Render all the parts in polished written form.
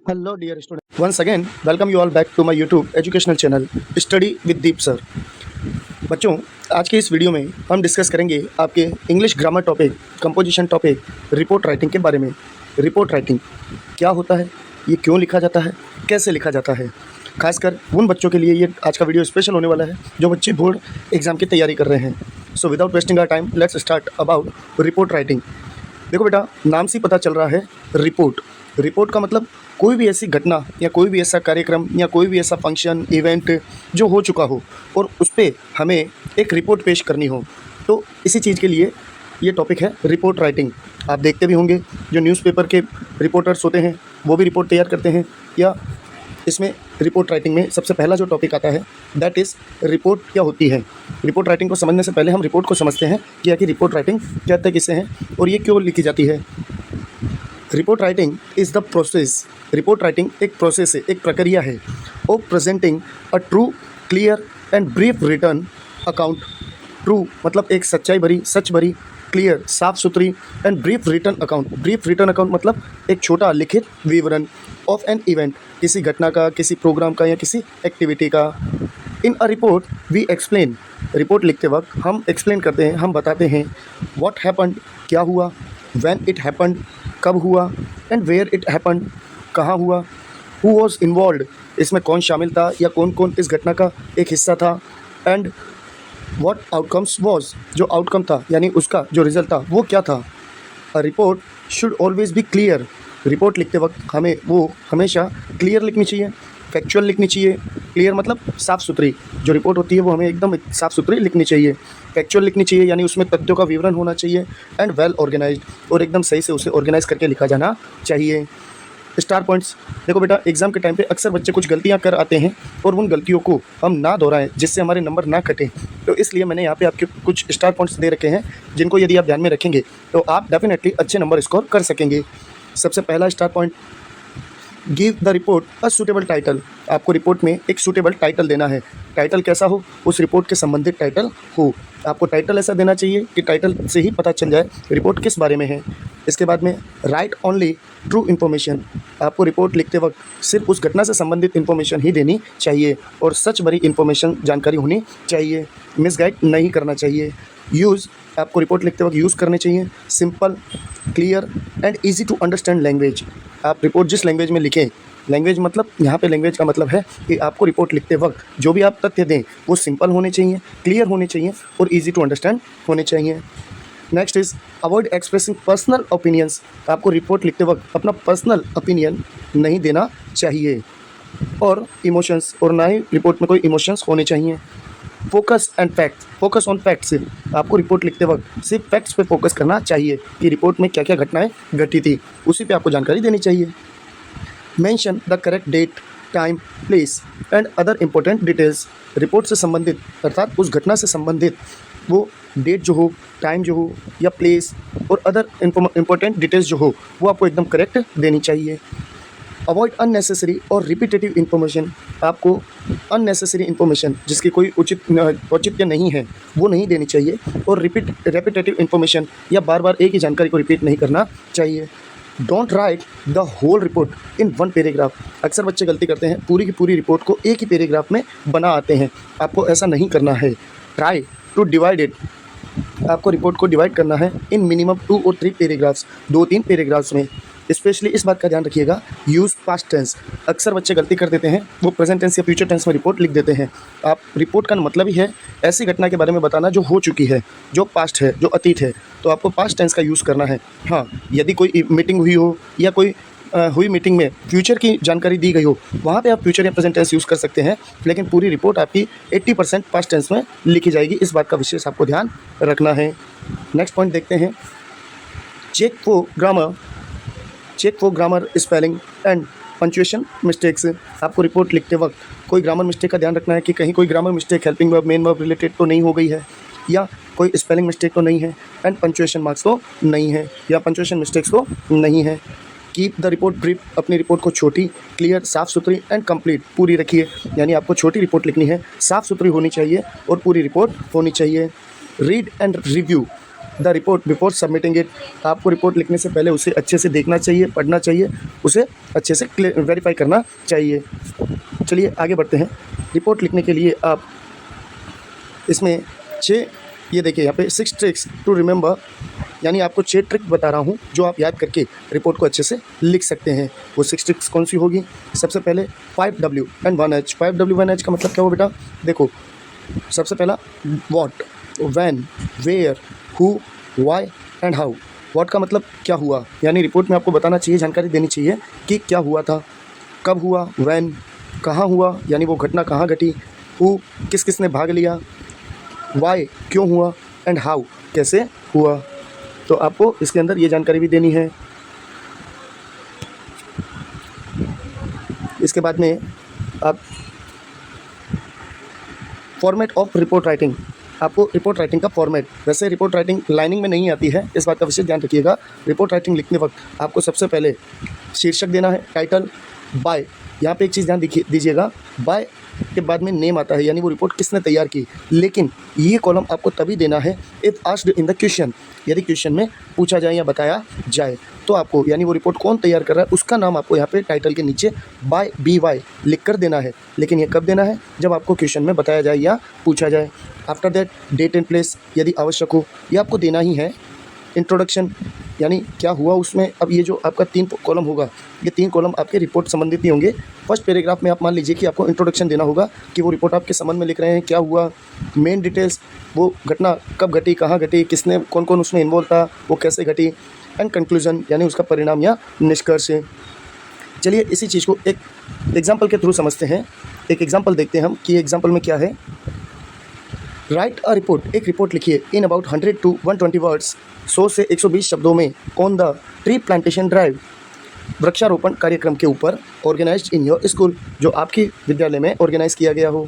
Hello dear student. Once again, welcome you all back to my YouTube educational channel Study with Deep Sir. बच्चों, आज के इस video में हम discuss करेंगे आपके English grammar topic, composition topic, report writing के बारे में। रिपोर्ट राइटिंग क्या होता है, ये क्यों लिखा जाता है, कैसे लिखा जाता है। खासकर उन बच्चों के लिए ये आज का वीडियो स्पेशल होने वाला है जो बच्चे बोर्ड एग्ज़ाम की तैयारी कर रहे हैं। So without wasting our time let's start about report writing. देखो बेटा, नाम से पता चल रहा है रिपोर्ट। रिपोर्ट का मतलब कोई भी ऐसी घटना या कोई भी ऐसा कार्यक्रम या कोई भी ऐसा फंक्शन इवेंट जो हो चुका हो और उस पर हमें एक रिपोर्ट पेश करनी हो, तो इसी चीज़ के लिए ये टॉपिक है रिपोर्ट राइटिंग। आप देखते भी होंगे जो न्यूज़पेपर के रिपोर्टर्स होते हैं वो भी रिपोर्ट तैयार करते हैं, या इसमें रिपोर्ट राइटिंग में सबसे पहला जो टॉपिक आता है दैट इज़ रिपोर्ट क्या होती है। रिपोर्ट राइटिंग को समझने से पहले हम रिपोर्ट को समझते हैं कि आखिर रिपोर्ट राइटिंग कहते किसे हैं और ये क्यों लिखी जाती है। Report writing is the process. Report writing एक प्रोसेस है, एक प्रक्रिया है of presenting a true, clear and brief return account. True मतलब एक सच्चाई भरी, सच भरी, क्लियर साफ सुथरी and brief return account. Brief return account मतलब एक छोटा लिखित विवरण ऑफ एन इवेंट, किसी घटना का, किसी प्रोग्राम का या किसी एक्टिविटी का। In a report we explain. Report लिखते वक्त हम एक्सप्लेन करते हैं, हम बताते हैं व्हाट हैपेंड, क्या हुआ, व्हेन इट हैपेंड, कब हुआ, एंड वेयर इट हैपेंड, कहाँ हुआ, हु वॉज इन्वॉल्व, इसमें कौन शामिल था या कौन कौन इस घटना का एक हिस्सा था, एंड व्हाट आउटकम्स वॉज, जो आउटकम था यानी उसका जो रिजल्ट था वो क्या था। A report should always be clear. Report लिखते वक्त हमें वो हमेशा क्लियर लिखनी चाहिए, फैक्चुअल लिखनी चाहिए। क्लियर मतलब साफ़ सुथरी, जो रिपोर्ट होती है वो हमें एकदम साफ़ सुथरी लिखनी चाहिए। फैक्चुअल लिखनी चाहिए यानी उसमें तथ्यों का विवरण होना चाहिए, एंड वेल ऑर्गेनाइज्ड, और एकदम सही से उसे ऑर्गेनाइज करके लिखा जाना चाहिए। स्टार पॉइंट्स, देखो बेटा, एग्जाम के टाइम पे अक्सर बच्चे कुछ गलतियां कर आते हैं और उन गलतियों को हम ना दोहराएं जिससे हमारे नंबर ना कटें, तो इसलिए मैंने यहाँ पे आपके कुछ स्टार पॉइंट्स दे रखे हैं जिनको यदि आप ध्यान में रखेंगे तो आप डेफिनेटली अच्छे नंबर स्कोर कर सकेंगे। सबसे पहला star point, give the report a suitable title. आपको रिपोर्ट में एक सूटेबल टाइटल देना है। टाइटल कैसा हो, उस रिपोर्ट के संबंधित टाइटल हो। आपको टाइटल ऐसा देना चाहिए कि टाइटल से ही पता चल जाए रिपोर्ट किस बारे में है। इसके बाद में राइट ओनली ट्रू इन्फॉर्मेशन। आपको रिपोर्ट लिखते वक्त सिर्फ उस घटना से संबंधित इन्फॉर्मेशन ही देनी चाहिए और सच भरी इन्फॉर्मेशन, जानकारी होनी चाहिए। मिसगाइड नहीं करना चाहिए। यूज़, आपको रिपोर्ट लिखते वक्त यूज़ करने चाहिए simple, clear and easy to understand language. आप रिपोर्ट जिस लैंग्वेज में लिखें, लैंग्वेज मतलब यहाँ पे लैंग्वेज का मतलब है कि आपको रिपोर्ट लिखते वक्त जो भी आप तथ्य दें वो सिंपल होने चाहिए, क्लियर होने चाहिए और ईजी टू अंडरस्टैंड होने चाहिए। Next is avoid expressing personal opinions. आपको रिपोर्ट लिखते वक्त अपना पर्सनल ओपिनियन नहीं देना चाहिए, और इमोशंस, और ना ही रिपोर्ट में कोई इमोशंस होने चाहिए। Focus and facts, focus on facts. आपको रिपोर्ट लिखते वक्त सिर्फ फैक्ट्स पे फोकस करना चाहिए कि रिपोर्ट में क्या क्या घटनाएं घटी थी, उसी पे आपको जानकारी देनी चाहिए। Mention the correct date, time, place and other important details. Report से संबंधित अर्थात उस घटना से संबंधित वो डेट जो हो, टाइम जो हो या प्लेस और अदर इम्पोर्टेंट डिटेल्स जो हो वो आपको एकदम करेक्ट देनी चाहिए। अवॉइड अननेसेसरी और रिपीटेटिव इन्फॉर्मेशन। आपको अननेसेसरी इन्फॉर्मेशन जिसकी कोई औचित्य नहीं है वो नहीं देनी चाहिए, और रेपिटेटिव इन्फॉर्मेशन या बार बार एक ही जानकारी को रिपीट नहीं करना चाहिए। Don't write the whole report in one paragraph. अक्सर बच्चे गलती करते हैं, पूरी की पूरी रिपोर्ट को एक ही पैराग्राफ में बना आते हैं। आपको ऐसा नहीं करना है। Try to divide it. आपको रिपोर्ट को डिवाइड करना है इन मिनिमम 2 और 3 पैराग्राफ्स, 2-3 पैराग्राफ्स में। स्पेशली इस बात का ध्यान रखिएगा, यूज़ पास्ट टेंस। अक्सर बच्चे गलती कर देते हैं, वो प्रेजेंट टेंस या फ्यूचर टेंस में रिपोर्ट लिख देते हैं। आप रिपोर्ट का मतलब ही है ऐसी घटना के बारे में बताना जो हो चुकी है, जो पास्ट है, जो अतीत है, तो आपको पास्ट टेंस का यूज़ करना है। हाँ, यदि कोई मीटिंग हुई हो या कोई हुई मीटिंग में फ्यूचर की जानकारी दी गई हो, वहाँ पे आप फ्यूचर या प्रेजेंट टेंस यूज़ कर सकते हैं, लेकिन पूरी रिपोर्ट आपकी 80% पास्ट टेंस में लिखी जाएगी। इस बात का विशेष आपको ध्यान रखना है। नेक्स्ट पॉइंट देखते हैं, check for grammar, spelling and punctuation mistakes. आपको रिपोर्ट लिखते वक्त कोई ग्रामर मिस्टेक का ध्यान रखना है कि कहीं कोई grammar mistake helping verb, main verb related तो नहीं हो गई है, या कोई स्पेलिंग मिस्टेक तो नहीं है, एंड पंक्चुएशन मार्क्स तो नहीं है, या पंक्चुएशन मिस्टेक्स तो नहीं है। Keep the report brief. अपनी रिपोर्ट को छोटी, क्लियर, साफ़ सुथरी एंड कंप्लीट, पूरी रखिए। यानी आपको छोटी रिपोर्ट लिखनी है, साफ़ सुथरी होनी चाहिए और पूरी रिपोर्ट होनी चाहिए। Read and review. The report before submitting it. आपको रिपोर्ट लिखने से पहले उसे अच्छे से देखना चाहिए, पढ़ना चाहिए, उसे अच्छे से वेरीफाई करना चाहिए। चलिए आगे बढ़ते हैं। रिपोर्ट लिखने के लिए आप इसमें 6, ये देखिए यहाँ पे 6 ट्रिक्स टू रिमेंबर, यानी आपको 6 ट्रिक बता रहा हूँ जो आप याद करके रिपोर्ट को अच्छे से लिख सकते हैं। वो 6 ट्रिक्स कौन सी होगी? सबसे पहले 5W and 1H। 5W 1H का मतलब क्या हो बेटा? देखो, सबसे पहला what, when, where, who, why and how. What का मतलब क्या हुआ, यानी रिपोर्ट में आपको बताना चाहिए, जानकारी देनी चाहिए कि क्या हुआ था, कब हुआ, व्हेन कहाँ हुआ, यानी वो घटना कहाँ घटी, हु किस किस ने भाग लिया, वाई क्यों हुआ, एंड हाउ कैसे हुआ। तो आपको इसके अंदर ये जानकारी भी देनी है। इसके बाद में आप फॉर्मेट ऑफ रिपोर्ट राइटिंग, आपको रिपोर्ट राइटिंग का फॉर्मेट, वैसे रिपोर्ट राइटिंग लाइनिंग में नहीं आती है, इस बात का विशेष ध्यान रखिएगा। रिपोर्ट राइटिंग लिखने वक्त आपको सबसे पहले शीर्षक देना है, टाइटल, बाय। यहाँ पे एक चीज़ ध्यान दीजिएगा, बाय के बाद में नेम आता है, यानी वो रिपोर्ट किसने तैयार की। लेकिन ये कॉलम आपको तभी देना है if asked in the question, यदि क्वेश्चन में पूछा जाए या बताया जाए तो आपको, यानी वो रिपोर्ट कौन तैयार कर रहा है उसका नाम आपको यहाँ पे टाइटल के नीचे बाय BY लिख कर देना है। लेकिन ये कब देना है? जब आपको क्वेश्चन में बताया जाए या पूछा जाए। After that date and place यदि आवश्यक हो, ये आपको देना ही है। इंट्रोडक्शन, यानी क्या हुआ उसमें। अब ये जो आपका 3 कॉलम होगा, ये 3 कॉलम आपके रिपोर्ट संबंधित ही होंगे। फर्स्ट पैराग्राफ में आप मान लीजिए कि आपको इंट्रोडक्शन देना होगा कि वो रिपोर्ट आपके संबंध में लिख रहे हैं, क्या हुआ, मेन डिटेल्स, वो घटना कब घटी, कहाँ घटी, किसने, कौन कौन उसमें इन्वॉल्व था, वो कैसे घटी, एंड कंक्लूजन, यानी उसका परिणाम या निष्कर्ष। चलिए इसी चीज़ को एक एग्जाम्पल के थ्रू समझते हैं। एक एग्जाम्पल देखते हैं हम कि एग्जाम्पल में क्या है। राइट अ रिपोर्ट, एक रिपोर्ट लिखिए इन अबाउट 100 to 120 वर्ड्स, 100 से 120 शब्दों में, on the tree plantation drive, वृक्षारोपण कार्यक्रम के ऊपर, ऑर्गेनाइज्ड इन योर स्कूल, जो आपकी विद्यालय में ऑर्गेनाइज किया गया हो,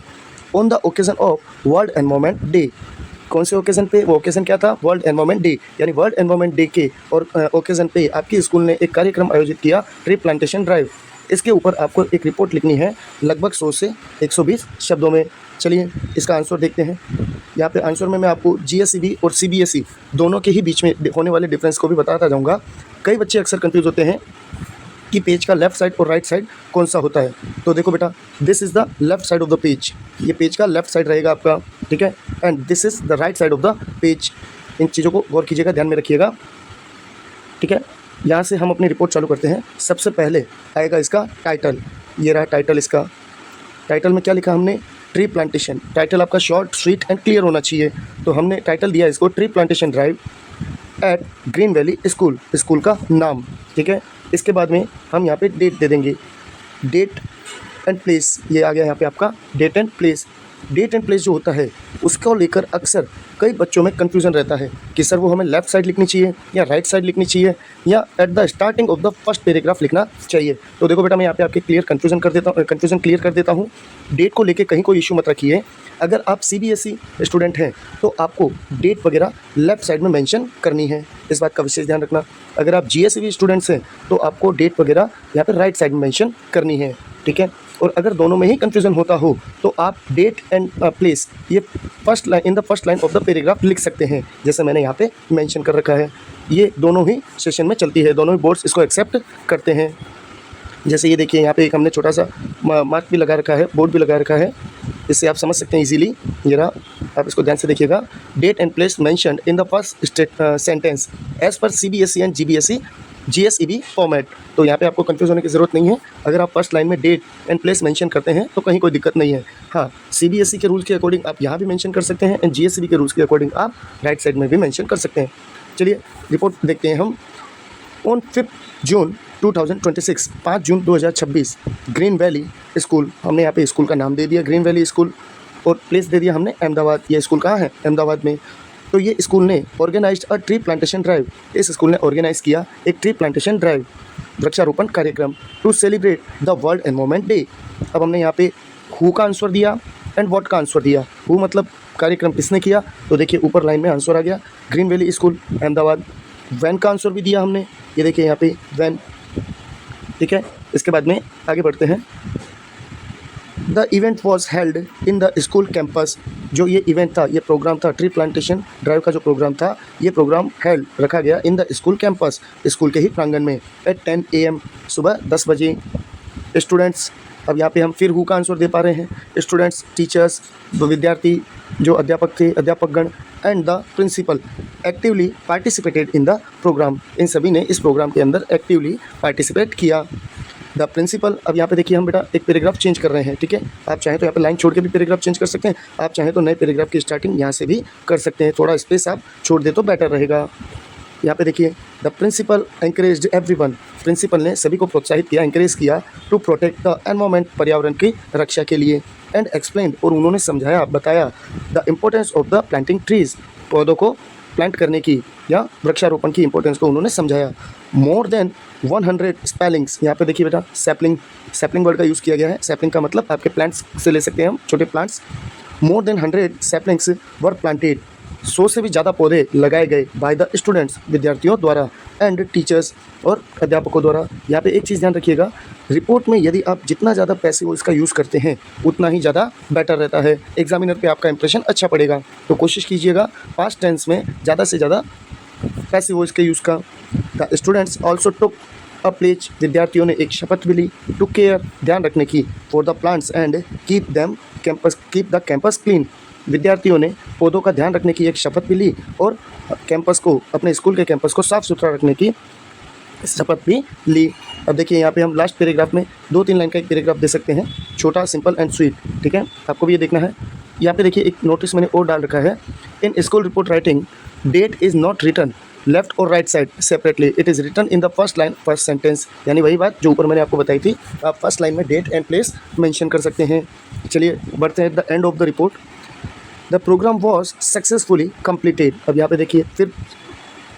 on the occasion of world environment day. कौन से ओकेजन पे? वो ओकेजन क्या था? वर्ल्ड एनवायरनमेंट डे, यानी वर्ल्ड एनवायरनमेंट डे के और ओकेजन पे आपकी स्कूल ने एक कार्यक्रम आयोजित किया, ट्री प्लांटेशन ड्राइव। इसके ऊपर आपको एक रिपोर्ट लिखनी है लगभग 100 से 120 शब्दों में। चलिए इसका आंसर देखते हैं। यहाँ पे आंसर में मैं आपको GSEB और CBSE दोनों के ही बीच में होने वाले डिफरेंस को भी बताता जाऊँगा। कई बच्चे अक्सर कंफ्यूज होते हैं कि पेज का लेफ़्ट साइड और राइट साइड कौन सा होता है। तो देखो बेटा, this is the left side of the page, ये पेज का लेफ़्ट साइड रहेगा आपका, ठीक है, and this is the right side of the page. इन चीज़ों को गौर कीजिएगा, ध्यान में रखिएगा, ठीक है। यहाँ से हम अपनी रिपोर्ट चालू करते हैं। सबसे पहले आएगा इसका टाइटल, ये रहा टाइटल इसका। टाइटल में क्या लिखा हमने? Tree plantation. टाइटल आपका शॉर्ट, स्वीट एंड क्लियर होना चाहिए। तो हमने टाइटल दिया इसको tree plantation drive eight green Valley school, school का नाम, ठीक है। इसके बाद में हम यहाँ पे डेट दे देंगे, डेट एंड प्लेस, ये आ गया यहाँ पे आपका date and place. Date and place जो होता है उसको लेकर अक्सर कई बच्चों में कन्फ्यूज़न रहता है कि सर वो हमें लेफ़्ट साइड लिखनी चाहिए या राइट साइड लिखनी चाहिए या at the starting of the first paragraph लिखना चाहिए। तो देखो बेटा, मैं यहाँ पे आपके कन्फ्यूज़न क्लियर कर देता हूँ। डेट को लेके कहीं कोई इशू मत रखिए। अगर आप CBSE स्टूडेंट हैं तो आपको डेट वगैरह लेफ़्ट साइड में मेंशन करनी है, इस बात का विशेष ध्यान रखना। अगर आप GSEB स्टूडेंट्स हैं तो आपको डेट वगैरह यहाँ पे राइट साइड में मेंशन करनी है, ठीक है। और अगर दोनों में ही कन्फ्यूज़न होता हो तो आप डेट एंड प्लेस ये first line in the first line of the paragraph लिख सकते हैं, जैसे मैंने यहाँ पे मेंशन कर रखा है। ये दोनों ही सेशन में चलती है, दोनों ही बोर्ड्स इसको एक्सेप्ट करते हैं। जैसे ये देखिए यहाँ पे एक हमने छोटा सा मार्क भी लगा रखा है, बोर्ड भी लगा रखा है, इससे आप समझ सकते हैं इजीली। ये रहा, आप इसको ध्यान से देखिएगा। Date and place mentioned in the first sentence as per CBSE and GSEB format. तो यहाँ पे आपको कंफ्यूज होने की ज़रूरत नहीं है। अगर आप फर्स्ट लाइन में डेट एंड प्लेस मेंशन करते हैं तो कहीं कोई दिक्कत नहीं है। हाँ, CBSE के रूल्स के अकॉर्डिंग आप यहाँ भी मेंशन कर सकते हैं एंड GSEB के रूल्स के अकॉर्डिंग आप राइट साइड में भी मेंशन कर सकते हैं। चलिए रिपोर्ट देखते हैं हम। On 5 June 2026, 5 June 2026, green Valley school, हमने यहाँ पे स्कूल का नाम दे दिया ग्रीन वैली स्कूल और प्लेस दे दिया हमने अहमदाबाद। ये स्कूल कहाँ है? अहमदाबाद में। तो ये स्कूल ने organised a tree plantation drive, इस स्कूल ने ऑर्गेनाइज किया एक ट्री प्लांटेशन ड्राइव, वृक्षारोपण कार्यक्रम, to celebrate the world environment day. अब हमने यहाँ पे हु का आंसर दिया एंड व्हाट का आंसर दिया। हु मतलब कार्यक्रम किसने किया, तो देखिए ऊपर लाइन में आंसर आ गया Green Valley School Ahmedabad. When का आंसर भी दिया हमने, ये देखिए यहाँ पे वैन, ठीक है। इसके बाद में आगे बढ़ते हैं। The event was held in the school campus जो ये इवेंट था, ये प्रोग्राम था, ट्री प्लांटेशन ड्राइव का जो प्रोग्राम था, ये प्रोग्राम हेल्ड रखा गया in the school campus, school के ही प्रांगण में एट 10 AM, सुबह 10 बजे। स्टूडेंट्स, अब यहाँ पे हम फिर हु का आंसर दे पा रहे हैं। स्टूडेंट्स, टीचर्स, विद्यार्थी, जो अध्यापक थे, अध्यापकगण and the principal actively participated in the programme. इन सभी ने इस प्रोग्राम के अंदर एक्टिवली पार्टिसिपेट किया। द प्रिंसिपल, अब यहाँ पे देखिए हम बेटा एक पैराग्राफ चेंज कर रहे हैं, ठीक है। आप चाहें तो यहाँ पे लाइन छोड़ के भी पैराग्राफ चेंज कर सकते हैं, आप चाहें तो नए पैराग्राफ की स्टार्टिंग यहाँ से भी कर सकते हैं। थोड़ा स्पेस आप छोड़ दे तो बेटर रहेगा। यहाँ पे देखिए, the principal encouraged everyone, principal ने सभी को प्रोत्साहित किया, एनकरेज किया टू प्रोटेक्ट द एनवायरमेंट, पर्यावरण की रक्षा के लिए। एंड एक्सप्लेन, और उन्होंने समझाया, बताया the importance of the planting trees, पौधों को प्लांट करने की या वृक्षारोपण की इंपॉर्टेंस को उन्होंने समझाया। मोर देन 100 स्पेलिंग्स, यहाँ पे देखिए बेटा सैपलिंग, सैपलिंग वर्ड का यूज़ किया गया है। सैपलिंग का मतलब आपके प्लांट्स से ले सकते हैं हम, छोटे प्लांट्स। मोर देन 100 सैपलिंग्स वर प्लांटेड, 100 से भी ज़्यादा पौधे लगाए गए बाय द स्टूडेंट्स, विद्यार्थियों द्वारा, एंड टीचर्स, और अध्यापकों द्वारा। यहाँ पे एक चीज़ ध्यान रखिएगा, रिपोर्ट में यदि आप जितना ज़्यादा पैसिव इसका यूज़ करते हैं उतना ही ज़्यादा बेटर रहता है, एग्जामिनर पे आपका इंप्रेशन अच्छा पड़ेगा। तो कोशिश कीजिएगा पास्ट टेंस में ज़्यादा से ज़्यादा पैसिव वॉइस के यूज़ का। The students also took a pledge, विद्यार्थियों ने एक शपथ भी ली, टू केयर, ध्यान रखने की, for the plants and keep the campus clean, विद्यार्थियों ने पौधों का ध्यान रखने की एक शपथ भी ली और कैंपस को, अपने स्कूल के कैंपस को साफ़ सुथरा रखने की शपथ भी ली। अब देखिए यहाँ पे हम लास्ट पैराग्राफ में 2-3 लाइन का एक पैराग्राफ दे सकते हैं, छोटा, सिंपल एंड स्वीट, ठीक है। आपको भी ये देखना है। यहाँ पे देखिए एक नोटिस मैंने और डाल रखा है, in school report writing date is not written left और right side separately, it is written in the first line first sentence, यानी वही बात जो ऊपर मैंने आपको बताई थी, आप फर्स्ट लाइन में डेट एंड प्लेस मेंशन कर सकते हैं। चलिए बढ़ते हैं the end of the report. The programme was successfully completed, अब यहाँ पे देखिए फिर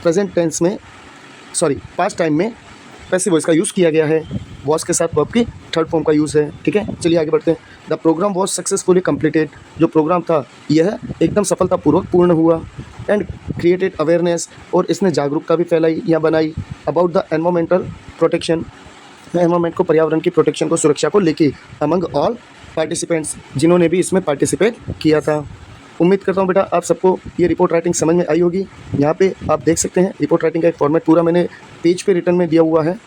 प्रेजेंट टेंस में, सॉरी पास्ट टाइम में पैसिव वॉइस का यूज़ किया गया है, वॉज के साथ वर्ब की थर्ड फॉर्म का यूज़ है, ठीक है। चलिए आगे बढ़ते हैं। The programme was successfully completed, जो प्रोग्राम था यह एकदम सफलतापूर्वक पूर्ण हुआ। एंड क्रिएटेड अवेयरनेस, और इसने जागरूकता भी फैलाई या बनाई, about the environmental protection, environment को, पर्यावरण की प्रोटेक्शन को, सुरक्षा को लेके, अमंग ऑल पार्टिसिपेंट्स, जिन्होंने भी इसमें पार्टिसिपेट किया था। उम्मीद करता हूँ बेटा आप सबको ये रिपोर्ट राइटिंग समझ में आई होगी। यहाँ पे आप देख सकते हैं रिपोर्ट राइटिंग का एक फॉर्मेट पूरा मैंने पेज पे रिटर्न में दिया हुआ है।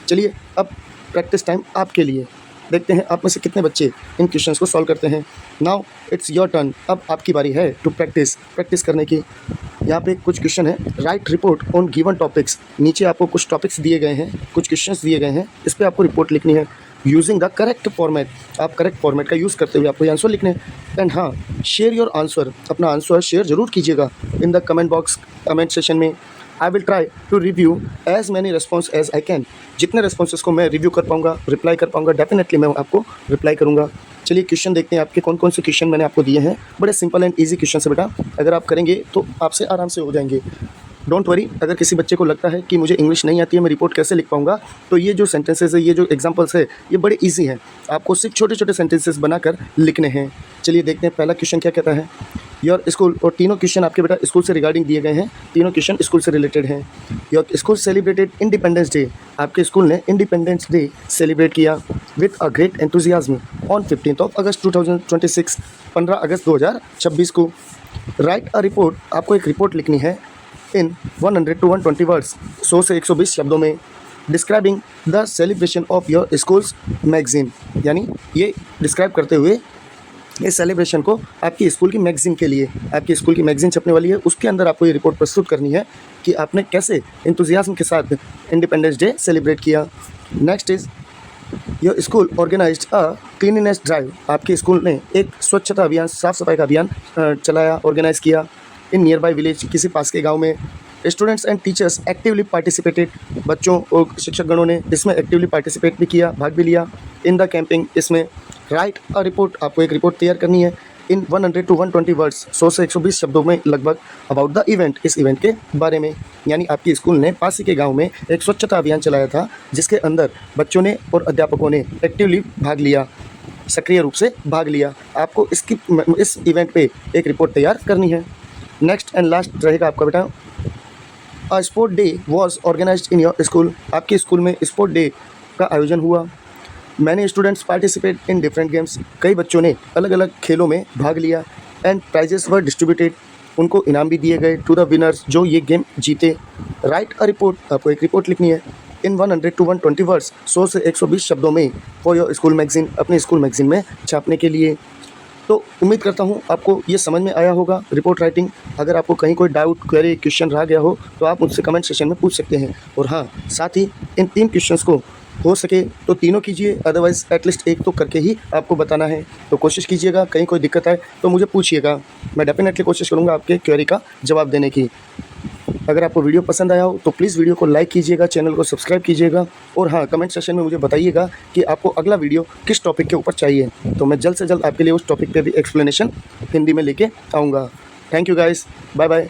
चलिए अब प्रैक्टिस टाइम आपके लिए, देखते हैं आप में से कितने बच्चे इन क्वेश्चंस को सॉल्व करते हैं। नाउ इट्स योर टर्न, अब आपकी बारी है टू प्रैक्टिस करने की। यहाँ पे कुछ क्वेश्चन है, right report on given topics, नीचे आपको कुछ टॉपिक्स दिए गए हैं, कुछ क्वेश्चंस दिए गए हैं, इस पर आपको रिपोर्ट लिखनी है यूजिंग द करेक्ट फॉर्मेट, आप करेक्ट फॉर्मेट का यूज़ करते हुए आपको ये आंसर लिखने हैं। एंड हाँ, शेयर योर आंसर, अपना आंसर शेयर जरूर कीजिएगा in the comment box, comment session में। I will try to review as many response as I can, जितने रिस्पॉन्सेस को मैं रिव्यू कर पाऊँगा, रिप्लाई कर पाऊँगा, डेफिनेटली मैं आपको रिप्लाई करूँगा। चलिए क्वेश्चन देखते हैं आपके कौन कौन से क्वेश्चन मैंने आपको दिए हैं। बड़े सिंपल एंड ईजी क्वेश्चन है बेटा, अगर आप करेंगे तो आपसे आराम से हो जाएंगे। डोंट वरी, अगर किसी बच्चे को लगता है कि मुझे इंग्लिश नहीं आती है, मैं रिपोर्ट कैसे लिख पाऊंगा, तो ये जो सेंटेंसेस है, ये जो एग्जांपल्स है, ये बड़े इजी हैं, आपको सिर्फ छोटे छोटे सेंटेंसेस बनाकर लिखने हैं। चलिए देखते हैं पहला क्वेश्चन क्या कहता है। योर स्कूल, और तीनों क्वेश्चन आपके बेटा स्कूल से रिगार्डिंग दिए गए हैं, तीनों क्वेश्चन स्कूल से रिलेटेड हैं। Your school celebrated independence day, आपके स्कूल ने इंडिपेंडेंस डे सेलिब्रेट किया with a great enthusiasm on 15 अगस्त 2026, 15 अगस्त 2026 को। राइट अ रिपोर्ट, आपको एक रिपोर्ट लिखनी है इन 100 to 120 वर्ड्स, 100 से 120 शब्दों में, describing the celebration of your schools magazine, यानी ये डिस्क्राइब करते हुए इस सेलिब्रेशन को आपकी स्कूल की मैगजीन के लिए, आपकी स्कूल की मैगजीन छपने वाली है, उसके अंदर आपको ये रिपोर्ट प्रस्तुत करनी है कि आपने कैसे एंथुजियाज्म के साथ इंडिपेंडेंस डे सेलिब्रेट किया। Next is your school organised a cleanliness drive, आपके स्कूल ने एक स्वच्छता अभियान, साफ सफाई का अभियान चलाया, ऑर्गेनाइज किया इन नियर बाई विलेज, किसी पास के गांव में। Students and teachers actively participated, बच्चों और शिक्षकगणों ने इसमें एक्टिवली पार्टिसिपेट भी किया, भाग भी लिया इन द कैंपिंग, इसमें। राइट अ रिपोर्ट, आपको एक रिपोर्ट तैयार करनी है इन 100 to 120 वर्ड्स, 100 से 120 शब्दों में लगभग, अबाउट द इवेंट, इस इवेंट के बारे में, यानी आपकी स्कूल ने पास ही के गांव में एक स्वच्छता अभियान चलाया था, जिसके अंदर बच्चों ने और अध्यापकों ने एक्टिवली भाग लिया, सक्रिय रूप से भाग लिया। आपको इस इवेंट पे एक रिपोर्ट तैयार करनी है। नेक्स्ट एंड लास्ट रहेगा आपका बेटा, a sport day was organised in your school, आपके स्कूल में स्पोर्ट डे का आयोजन हुआ। Many students participate in different games, कई बच्चों ने अलग अलग खेलों में भाग लिया। एंड प्राइजेस वर डिस्ट्रीब्यूटेड, उनको इनाम भी दिए गए टू द विनर्स जो ये गेम जीते। राइट अ रिपोर्ट, आपको एक रिपोर्ट लिखनी है इन 100 to 120 वर्ड्स, 100 से 120 शब्दों में फॉर योर स्कूल मैगजीन, अपने स्कूल मैगजीन में छापने के लिए। तो उम्मीद करता हूँ आपको ये समझ में आया होगा रिपोर्ट राइटिंग। अगर आपको कहीं कोई डाउट, क्वेरी, क्वेश्चन रह गया हो तो आप मुझसे कमेंट सेक्शन में पूछ सकते हैं। और हाँ, साथ ही इन 3 क्वेश्चंस को हो सके तो तीनों कीजिए, अदरवाइज़ एटलीस्ट एक तो करके ही आपको बताना है। तो कोशिश कीजिएगा, कहीं कोई दिक्कत आए तो मुझे पूछिएगा, मैं डेफिनेटली कोशिश करूँगा आपके क्वेरी का जवाब देने की। अगर आपको वीडियो पसंद आया हो तो प्लीज़ वीडियो को लाइक कीजिएगा, चैनल को सब्सक्राइब कीजिएगा। और हाँ, कमेंट सेक्शन में मुझे बताइएगा कि आपको अगला वीडियो किस टॉपिक के ऊपर चाहिए, तो मैं जल्द से जल्द आपके लिए उस टॉपिक पे भी एक्सप्लेनेशन हिंदी में लेके आऊँगा। Thank you guys, bye bye.